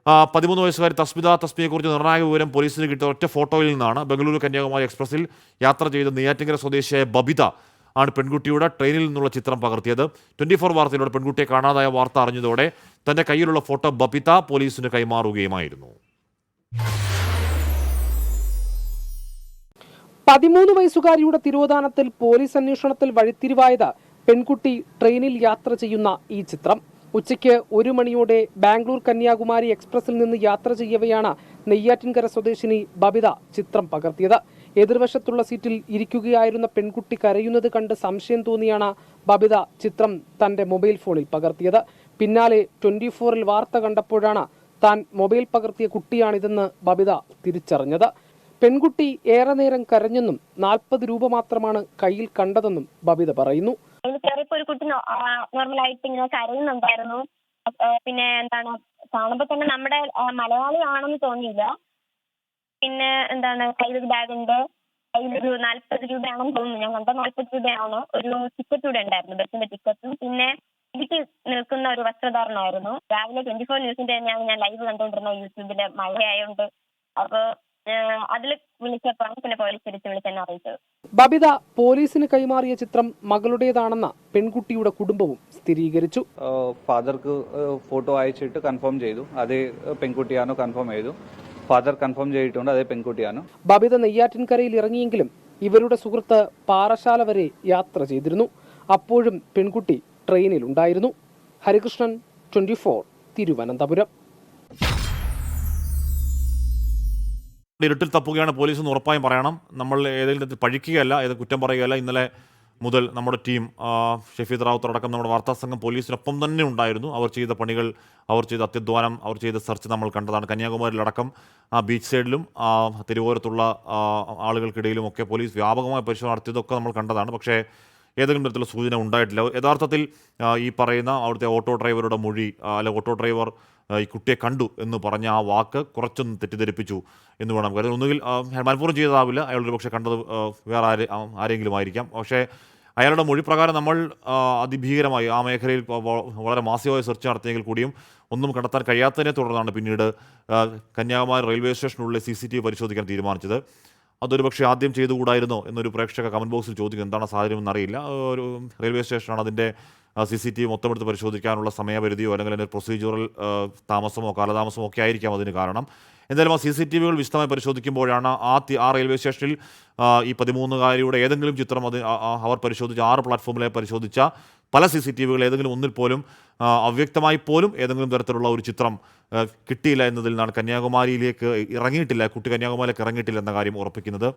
13 വയസ്സുകാരി തസ്മിയെക്കുറിച്ച് നിർണായക വിവരം പോലീസിന് കിട്ടിയ ഒറ്റ ഫോട്ടോയിൽ നിന്നാണ്. ബംഗളൂരു കന്യാകുമാരി എക്സ്പ്രസിൽ യാത്ര ചെയ്ത നെയ്യാറ്റിൻകര സ്വദേശിയായ ബബിത ആണ് പെൺകുട്ടിയുടെ ട്രെയിനിൽ നിന്നുള്ള ചിത്രം പകർത്തിയത്. 24 വാർത്തയിലൂടെ പെൺകുട്ടിയെ കാണാതായ വാർത്ത അറിഞ്ഞതോടെ തന്റെ കയ്യിലുള്ള ഫോട്ടോ ബബിത പോലീസിന് കൈമാറുകയുമായിരുന്നു. 13 വയസ്സുകാരിയുടെ തിരോധാനത്തിൽ പോലീസ് അന്വേഷണത്തിൽ വഴിത്തിരിവായത് പെൺകുട്ടി ട്രെയിനിൽ യാത്ര ചെയ്യുന്ന ഈ ചിത്രം. ഉച്ചയ്ക്ക് 1 മണിയോടെ ബാംഗ്ലൂർ കന്യാകുമാരി എക്സ്പ്രസിൽ നിന്ന് യാത്ര ചെയ്യവെയാണ് നെയ്യാറ്റിൻകര സ്വദേശിനി ബബിത ചിത്രം പകർത്തിയത്. എതിർവശത്തുള്ള സീറ്റിൽ ഇരിക്കുകയായിരുന്ന പെൺകുട്ടി കരയുന്നത് കണ്ട് സംശയം തോന്നിയാണ് ബബിത ചിത്രം തന്റെ മൊബൈൽ ഫോണിൽ പകർത്തിയത്. പിന്നാലെ 24-ൽ വാർത്ത കണ്ടപ്പോഴാണ് താൻ മൊബൈൽ പകർത്തിയ കുട്ടിയാണിതെന്ന് ബബിത തിരിച്ചറിഞ്ഞത്. പെൺകുട്ടി ഏറെ നേരം കരഞ്ഞെന്നും 40 രൂപ മാത്രമാണ് കയ്യിൽ കണ്ടതെന്നും ബബിത പറയുന്നു. ഒരു കുട്ടി നോർമലായിട്ട് ഇങ്ങനെ കരയുന്നുണ്ടായിരുന്നു. പിന്നെ കാണുമ്പോ തന്നെ നമ്മുടെ മലയാളി ആണെന്ന് തോന്നിയില്ല. പിന്നെ കയ്യിലൊരു ബാഗുണ്ട്, കയ്യിലൊരു 40 രൂപയാണെന്ന് തോന്നുന്നു. ഞാൻ കണ്ട 40 രൂപയാണ്. ഒരു ടിക്കറ്റ് കൂടെ ഉണ്ടായിരുന്നു, ബസ്സിന്റെ ടിക്കറ്റും. പിന്നെ ഇടുക്കി നിൽക്കുന്ന ഒരു വസ്ത്രധാരണമായിരുന്നു. രാവിലെ 24 ന്യൂസിന്റെ തന്നെയാണ് ഞാൻ ലൈവ് കണ്ടുകൊണ്ടിരുന്നത് യൂട്യൂബില്. മഴയായോണ്ട് അപ്പൊ അതിൽ വിളിച്ചപ്പോഴാണ് പിന്നെ പോലീസ് തിരിച്ച് വിളിച്ചെന്നെ അറിയിച്ചത്. ബബിത പോലീസിന് കൈമാറിയ ചിത്രം മകളുടേതാണെന്ന പെൺകുട്ടിയുടെ കുടുംബവും സ്ഥിരീകരിച്ചു. ഫാദർക്ക് ഫോട്ടോ അയച്ചിട്ട് കൺഫേം ചെയ്തു, അതേ പെൺകുട്ടിയാണോ കൺഫേം ചെയ്തു. ഫാദർ കൺഫേം ചെയ്തിട്ടുണ്ട്, അതേ പെൺകുട്ടിയാണ്. ബബിത നെയ്യാറ്റിൻകരയിൽ ഇറങ്ങിയെങ്കിലും ഇവരുടെ സുഹൃത്ത് പാറശാല വരെ യാത്ര ചെയ്തിരുന്നു. അപ്പോഴും പെൺകുട്ടി ട്രെയിനിൽ ഉണ്ടായിരുന്നു. ഹരികൃഷ്ണൻ, 24, തിരുവനന്തപുരം. ഇരുട്ടിൽ തപ്പുകയാണ് പോലീസ് എന്ന് ഉറപ്പായും പറയണം. നമ്മൾ ഏതെങ്കിലും പഴിക്കുകയല്ല, ഏതെങ്കിലും കുറ്റം പറയുകയല്ല. ഇന്നലെ മുതൽ നമ്മുടെ ടീം ഷഫീദ് റാവുത്തർ അടക്കം നമ്മുടെ വാർത്താ സംഘം പോലീസിനൊപ്പം തന്നെ ഉണ്ടായിരുന്നു. അവർ ചെയ്ത പണികൾ, അവർ ചെയ്ത അത്യധ്വാനം, അവർ ചെയ്ത സെർച്ച് നമ്മൾ കണ്ടതാണ്. കന്യാകുമാരിയിലടക്കം ബീച്ച് സൈഡിലും തിരുവോരത്തുള്ള ആളുകൾക്കിടയിലും ഒക്കെ പോലീസ് വ്യാപകമായ പരിശോധന നടത്തിയതൊക്കെ നമ്മൾ കണ്ടതാണ്. പക്ഷേ ഏതെങ്കിലും തരത്തിലുള്ള സൂചന ഉണ്ടായിട്ടില്ല. യഥാർത്ഥത്തിൽ ഈ പറയുന്ന അവിടുത്തെ ഓട്ടോ ഡ്രൈവറുടെ മൊഴി, അല്ലെ ഓട്ടോ ഡ്രൈവർ ഈ കുട്ടിയെ കണ്ടു എന്ന് പറഞ്ഞ ആ വാക്ക് കുറച്ചൊന്ന് തെറ്റിദ്ധരിപ്പിച്ചു എന്ന് വേണം കരുതാൻ. ഒന്നുകിൽ മനഃപൂർവ്വം ചെയ്തതാവില്ല, അയാളൊരു പക്ഷേ കണ്ടത് വേറെ ആരെങ്കിലും ആയിരിക്കാം. പക്ഷേ അയാളുടെ മൊഴി പ്രകാരം നമ്മൾ അതിഭീകരമായി ആ മേഖലയിൽ വളരെ മാസികമായ സെർച്ച് നടത്തിയെങ്കിൽ കൂടിയും ഒന്നും കണ്ടെത്താൻ കഴിയാത്തതിനെ തുടർന്നാണ് പിന്നീട് കന്യാകുമാരി റെയിൽവേ സ്റ്റേഷനുള്ളിലെ CCTV പരിശോധിക്കാൻ തീരുമാനിച്ചത്. അതൊരു പക്ഷേ ആദ്യം ചെയ്തുകൂടായിരുന്നോ എന്നൊരു പ്രേക്ഷക കമൻറ്റ് ബോക്സിൽ ചോദിക്കും. എന്താണ് സാഹചര്യം എന്നറിയില്ല. ഒരു റെയിൽവേ സ്റ്റേഷനാണ്, അതിൻ്റെ CCTV മൊത്തം എടുത്ത് പരിശോധിക്കാനുള്ള സമയപരിധിയോ അല്ലെങ്കിൽ അതിൻ്റെ പ്രൊസീജിയറൽ താമസമോ കാലതാമസമോ ഒക്കെ ആയിരിക്കാം അതിന് കാരണം. എന്തായാലും ആ CCTVകൾ വിശദമായി പരിശോധിക്കുമ്പോഴാണ് ആ റെയിൽവേ സ്റ്റേഷനിൽ ഈ 13-കാരിയുടെ ഏതെങ്കിലും ചിത്രം അവർ പരിശോധിച്ച 6 പ്ലാറ്റ്ഫോമിലെ പരിശോധിച്ച പല CCTVകൾ ഏതെങ്കിലും ഒന്നിൽ പോലും അവ്യക്തമായി പോലും ഏതെങ്കിലും തരത്തിലുള്ള ഒരു ചിത്രം കിട്ടിയില്ല എന്നതിൽ നിന്നാണ് കുട്ടി കന്യാകുമാരിയിലേക്ക് ഇറങ്ങിയിട്ടില്ല എന്ന കാര്യം ഉറപ്പിക്കുന്നത്.